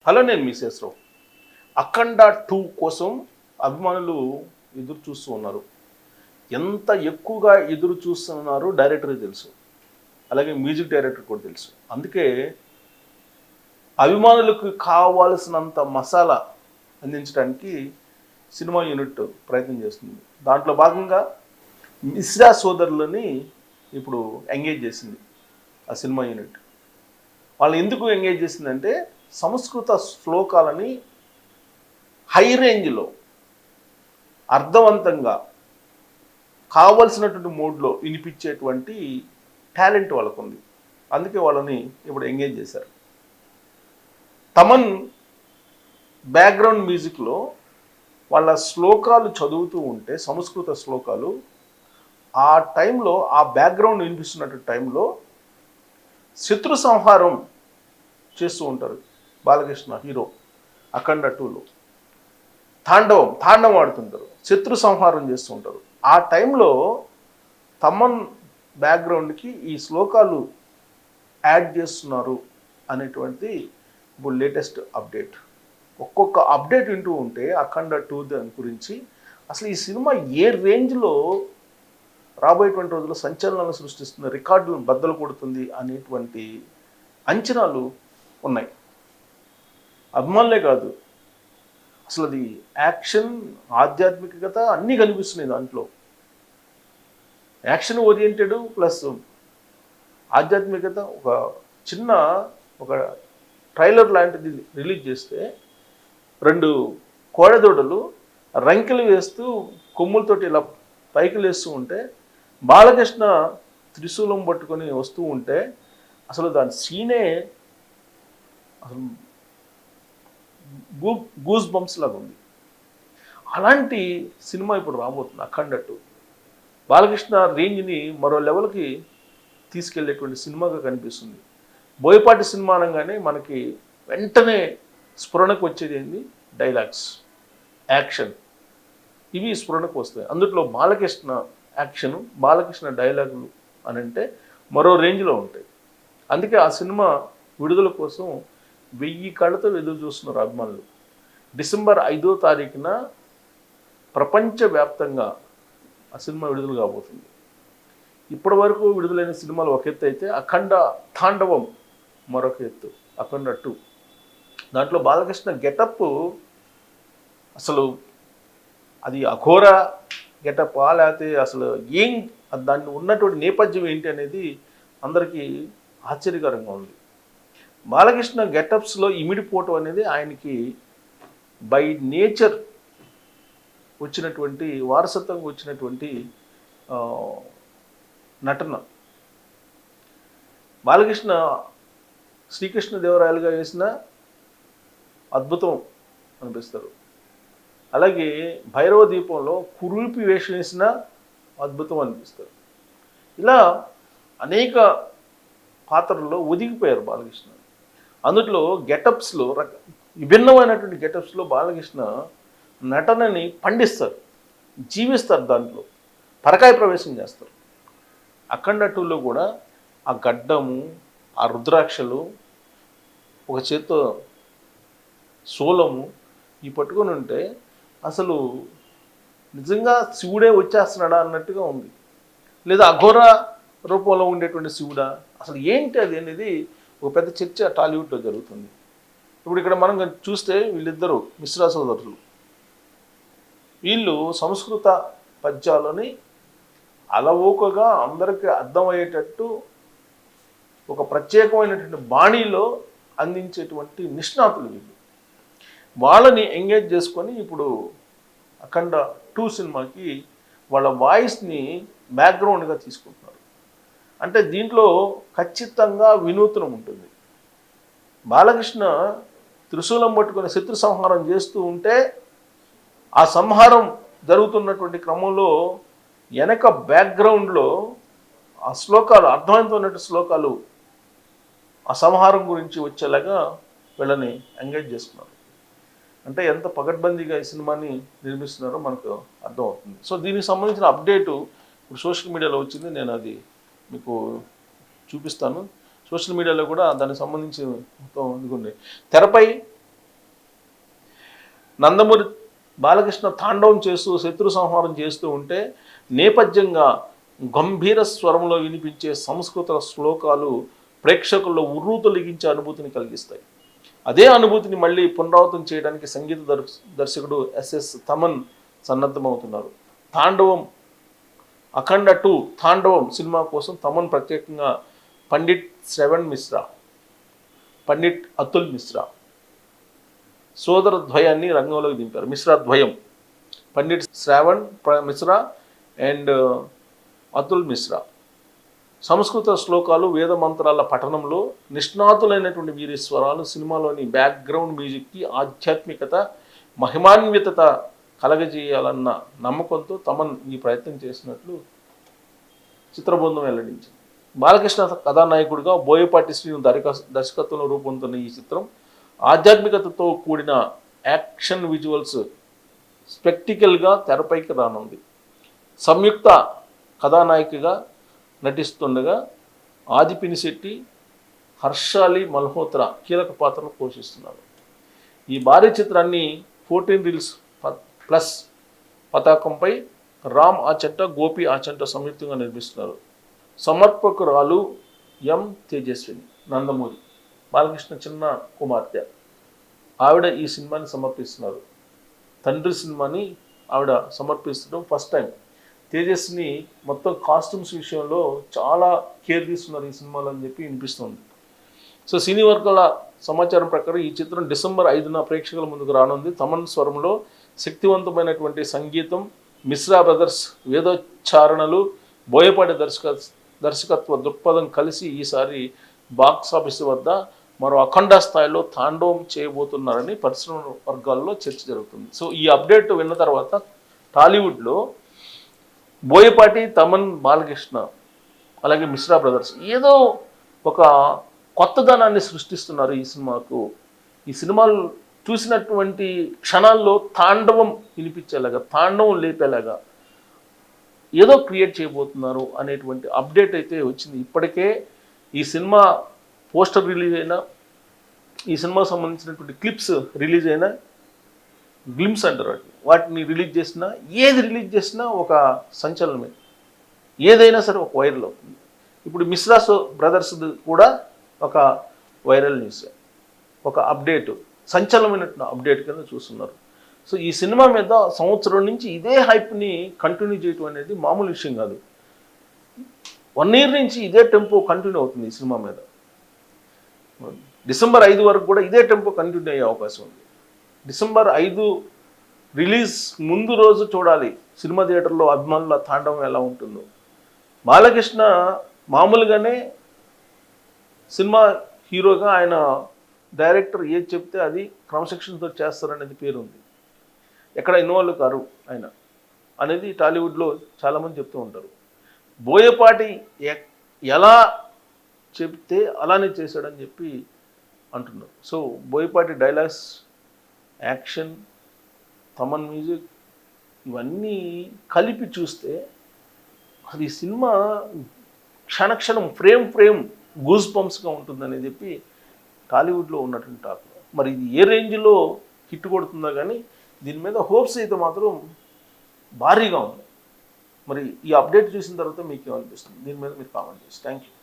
Hello, నేను మిసేస్రావు. అఖండ 2 కోసం అభిమానులు ఎదురు చూస్తూ ఉన్నారు. ఎంత ఎక్కువగా ఎదురు చూస్తున్నారు డైరెక్టర్కి తెలుసు, అలాగే మ్యూజిక్ డైరెక్టర్ కూడా తెలుసు. అందుకే అభిమానులకు కావాల్సినంత మసాలా అందించడానికి సినిమా యూనిట్ ప్రయత్నం చేస్తుంది. దాంట్లో భాగంగా మిశ్రా సోదరులని ఇప్పుడు ఎంగేజ్ చేసింది ఆ సినిమా యూనిట్. వాళ్ళు ఎందుకు ఎంగేజ్ చేసిందంటే సంస్కృత శ్లోకాలని హై రేంజ్లో అర్థవంతంగా కావలసినటువంటి మోడ్లో వినిపించేటువంటి టాలెంట్ వాళ్ళకు ఉంది. అందుకే వాళ్ళని ఇప్పుడు ఎంగేజ్ చేశారు. తమన్ బ్యాక్గ్రౌండ్ మ్యూజిక్లో వాళ్ళ శ్లోకాలు చదువుతూ ఉంటే, సంస్కృత శ్లోకాలు ఆ టైంలో, ఆ బ్యాక్గ్రౌండ్ వినిపిస్తున్నటువంటి టైంలో శత్రు సంహారం చేస్తూ ఉంటారు. బాలకృష్ణ హీరో అఖండ 2లో తాండవం ఆడుతుంటారు, శత్రు సంహారం చేస్తూ ఉంటారు. ఆ టైంలో తమన్ బ్యాక్గ్రౌండ్కి ఈ శ్లోకాలు యాడ్ చేస్తున్నారు అనేటువంటి ఇప్పుడు లేటెస్ట్ అప్డేట్. ఒక్కొక్క అప్డేట్ వింటూ ఉంటే అఖండ 2 దాని గురించి అసలు ఈ సినిమా ఏ రేంజ్లో రాబోయేటువంటి రోజుల్లో సంచలనాలను సృష్టిస్తుంది, రికార్డులను బద్దలు కొడుతుంది అనేటువంటి అంచనాలు ఉన్నాయి. అభిమానులే కాదు, అసలు అది యాక్షన్, ఆధ్యాత్మికత అన్నీ కనిపిస్తున్నాయి దాంట్లో. యాక్షన్ ఓరియంటెడ్ ప్లస్ ఆధ్యాత్మికత. ఒక ట్రైలర్ లాంటిది రిలీజ్ చేస్తే 2 కోడదోడలు రంకెలు వేస్తూ కొమ్ములతోటి ఇలా పైకి లేస్తూ ఉంటే, బాలకృష్ణ త్రిశూలం పట్టుకొని వస్తూ ఉంటే అసలు దాని సీనే అసలు గూస్ బంప్స్ లాగా ఉంది. అలాంటి సినిమా ఇప్పుడు రాబోతుంది అఖండ 2. బాలకృష్ణ రేంజ్ని మరో లెవెల్కి తీసుకెళ్లేటువంటి సినిమాగా కనిపిస్తుంది. బోయపాటి సినిమా అనగానే మనకి వెంటనే స్ఫురణకు వచ్చేది ఏంది? డైలాగ్స్, యాక్షన్, ఇవి స్ఫురణకు వస్తాయి. అందులో బాలకృష్ణ యాక్షను, బాలకృష్ణ డైలాగులు అని అంటే మరో రేంజ్లో ఉంటాయి. అందుకే ఆ సినిమా విడుదల కోసం 1000 కళ్ళతో ఎదురు చూస్తున్నారు అభిమానులు. డిసెంబర్ 5వ తారీఖున ప్రపంచవ్యాప్తంగా ఆ సినిమా విడుదల కాబోతుంది. ఇప్పటి వరకు విడుదలైన సినిమాలు ఒక ఎత్తు అయితే, అఖండ తాండవం మరొక ఎత్తు. అఖండ 2 దాంట్లో బాలకృష్ణ గెటప్ అసలు అది అఘోర గెటప్ లేకపోతే అసలు ఏం, దాన్ని ఉన్నటువంటి నేపథ్యం ఏంటి అనేది అందరికీ ఆశ్చర్యకరంగా ఉంది. బాలకృష్ణ గెటప్స్లో ఇమిడిపోవటం అనేది ఆయనకి బై నేచర్ వచ్చినటువంటి, వారసత్వంగా వచ్చినటువంటి నటన. బాలకృష్ణ శ్రీకృష్ణదేవరాయలుగా వేసిన అద్భుతం అనిపిస్తారు. అలాగే భైరవ దీపంలో కురూపి వేషం వేసిన అద్భుతం అనిపిస్తారు. ఇలా అనేక పాత్రల్లో ఒదిగిపోయారు బాలకృష్ణ. అందులో గెటప్స్లో విభిన్నమైనటువంటి గెటప్స్లో బాలకృష్ణ నటనని పండిస్తారు, జీవిస్తారు, దాంట్లో పరకాయ ప్రవేశం చేస్తారు. అఖండ 2లో కూడా ఆ గడ్డము, ఆ రుద్రాక్షలు, ఒక చేత్తో శూలము ఈ పట్టుకొని ఉంటే అసలు నిజంగా శివుడే వచ్చేస్తున్నాడా అన్నట్టుగా ఉంది. లేదా అఘోర రూపంలో ఉండేటువంటి శివుడా, అసలు ఏంటి అది అనేది ఒక పెద్ద చర్చ టాలీవుడ్లో జరుగుతుంది. ఇప్పుడు ఇక్కడ మనం చూస్తే వీళ్ళిద్దరూ మిశ్రా సోదరులు, వీళ్ళు సంస్కృత పద్యాలని అలవోకగా అందరికీ అర్థమయ్యేటట్టు ఒక ప్రత్యేకమైనటువంటి బాణీలో అందించేటువంటి నిష్ణాతులు వీళ్ళు. వాళ్ళని ఎంగేజ్ చేసుకొని ఇప్పుడు అఖండ 2 సినిమాకి వాళ్ళ వాయిస్ని బ్యాక్గ్రౌండ్గా తీసుకుంటున్నారు. అంటే దీంట్లో ఖచ్చితంగా వినూత్నం ఉంటుంది. బాలకృష్ణ త్రిశూలం పట్టుకుని శత్రు సంహారం చేస్తూ ఉంటే, ఆ సంహారం జరుగుతున్నటువంటి క్రమంలో వెనక బ్యాక్గ్రౌండ్లో ఆ శ్లోకాలు, అర్థవంతమైనటువంటి శ్లోకాలు ఆ సంహారం గురించి వచ్చేలాగా వీళ్ళని ఎంగేజ్ చేసుకున్నారు. అంటే ఎంత పకడ్బందీగా ఈ సినిమాని నిర్మిస్తున్నారో మనకు అర్థమవుతుంది. సో దీనికి సంబంధించిన అప్డేటు ఇప్పుడు సోషల్ మీడియాలో వచ్చింది, నేను అది మీకు చూపిస్తాను. సోషల్ మీడియాలో కూడా దానికి సంబంధించి మొత్తం ఇదిగోండి. తెరపై నందమూరి బాలకృష్ణ తాండవం చేస్తూ శత్రు సంహారం చేస్తూ ఉంటే నేపథ్యంగా గంభీర స్వరంలో వినిపించే సంస్కృత శ్లోకాలు ప్రేక్షకుల్లో ఉర్రూతొలిగించే అనుభూతిని కలిగిస్తాయి. అదే అనుభూతిని మళ్ళీ పునరావృతం చేయడానికి సంగీత దర్శకుడు ఎస్ఎస్ తమన్ సన్నద్ధమవుతున్నారు. తాండవం అఖండ 2 తాండవం సినిమా కోసం తమన్ ప్రత్యేకంగా పండిట్ శ్రవణ్ మిశ్రా, పండిట్ అతుల్ మిశ్రా సోదర ద్వయాన్ని రంగంలోకి దింపారు. మిశ్రా ద్వయం పండిట్ శ్రావణ్ మిశ్రా అండ్ అతుల్ మిశ్రా సంస్కృత శ్లోకాలు వేద మంత్రాల పఠనంలో నిష్ణాతులైనటువంటి వీరి స్వరాలు సినిమాలోని బ్యాక్గ్రౌండ్ మ్యూజిక్కి ఆధ్యాత్మికత మహిమాన్వితత కలగజేయాలన్న నమ్మకంతో తమన్ ఈ ప్రయత్నం చేసినట్లు చిత్రబృందం వెల్లడించింది. బాలకృష్ణ కథానాయకుడిగా బోయపాటి శ్రీను దర్శకత్వంలో రూపొందుతున్న ఈ చిత్రం ఆధ్యాత్మికతతో కూడిన యాక్షన్ విజువల్స్ స్పెక్టికల్గా తెరపైకి రానుంది. సంయుక్త కథానాయికగా నటిస్తుండగా ఆదిపినిశెట్టి, హర్షాలి మల్హోత్రా కీలక పాత్రలు పోషిస్తున్నారు. ఈ భారీ చిత్రాన్ని 14 రీల్స్ ప్లస్ పతాకంపై రామ్ ఆచంట, గోపి ఆచంట సంయుక్తంగా నిర్మిస్తున్నారు. సమర్పకురాలు ఎం తేజస్విని, నందమూరి బాలకృష్ణ చిన్న కుమార్తె. ఆవిడ ఈ సినిమాని సమర్పిస్తున్నారు. తండ్రి సినిమాని ఆవిడ సమర్పిస్తడం ఫస్ట్ టైం. తేజస్ని మొత్తం కాస్ట్యూమ్స్ విషయంలో చాలా కేర్ తీసుకున్నారు ఈ సినిమాలో అని చెప్పి వినిపిస్తుంది. సో సినీ వర్గాల సమాచారం ప్రకారం ఈ చిత్రం డిసెంబర్ 5న ప్రేక్షకుల ముందుకు రానుంది. తమన్ స్వరంలో శక్తివంతమైనటువంటి సంగీతం, మిశ్రా బ్రదర్స్ వేదోచ్చారణలు, బోయపాటి దర్శకత్వ దృక్పథం కలిసి ఈసారి బాక్స్ ఆఫీస్ వద్ద మరో అఖండ స్థాయిలో తాండవం చేయబోతున్నారని పరిశ్రమ వర్గాల్లో చర్చ జరుగుతుంది. సో ఈ అప్డేట్ విన్న తర్వాత టాలీవుడ్లో బోయపాటి, తమన్, బాలకృష్ణ అలాగే మిశ్రా బ్రదర్స్ ఏదో ఒక కొత్తదనాన్ని సృష్టిస్తున్నారు ఈ సినిమాకు. ఈ సినిమాలు చూసినటువంటి క్షణాల్లో తాండవం వినిపించేలాగా, తాండవం లేపేలాగా ఏదో క్రియేట్ చేయబోతున్నారు అనేటువంటి అప్డేట్ అయితే వచ్చింది. ఇప్పటికే ఈ సినిమా పోస్టర్ రిలీజ్ అయినా, ఈ సినిమాకు సంబంధించినటువంటి క్లిప్స్ రిలీజ్ అయినా, గ్లిమ్స్ అంటారు వాటిని రిలీజ్ చేసినా, ఏది రిలీజ్ చేసినా ఒక సంచలనమే. ఏదైనా సరే ఒక వైరల్ అవుతుంది. ఇప్పుడు మిశ్రా బ్రదర్స్ కూడా ఒక వైరల్ న్యూస్, ఒక అప్డేట్, సంచలనమైనటువంటి అప్డేట్ కింద చూస్తున్నారు. సో ఈ సినిమా మీద సంవత్సరం నుంచి ఇదే హైప్ని కంటిన్యూ చేయటం అనేది మామూలు విషయం కాదు. 1 year నుంచి ఇదే టెంపో కంటిన్యూ అవుతుంది ఈ సినిమా మీద. డిసెంబర్ 5 వరకు కూడా ఇదే టెంపో కంటిన్యూ అయ్యే అవకాశం ఉంది. డిసెంబర్ 5 రిలీజ్ ముందు రోజు చూడాలి సినిమా థియేటర్లో అభిమానుల తాండవం ఎలా ఉంటుందో. బాలకృష్ణ మామూలుగానే సినిమా హీరోగా ఆయన డైరెక్టర్ ఏది చెప్తే అది క్రమశిక్షణతో చేస్తారనేది పేరుంది. ఎక్కడ ఇన్వాల్వ్ కారు ఆయన అనేది టాలీవుడ్లో చాలామంది చెప్తూ ఉంటారు. బోయపాటి ఎలా చెప్తే అలానే చేశాడని చెప్పి అంటున్నారు. So Boyapati dialogues, action, Thaman music ఇవన్నీ కలిపి చూస్తే అది సినిమా క్షణక్షణం ఫ్రేమ్ గూస్ బంప్స్గా ఉంటుందని చెప్పి టాలీవుడ్లో ఉన్నటువంటి టాక్. మరి ఇది ఏ రేంజ్లో హిట్ కొడుతుందో కానీ దీని మీద హోప్స్ అయితే మాత్రం భారీగా ఉంది. మరి ఈ అప్డేట్ చూసిన తర్వాత మీకు ఏమనిపిస్తుంది? దీని మీద మీరు కామెంట్ చేసి థ్యాంక్ యూ.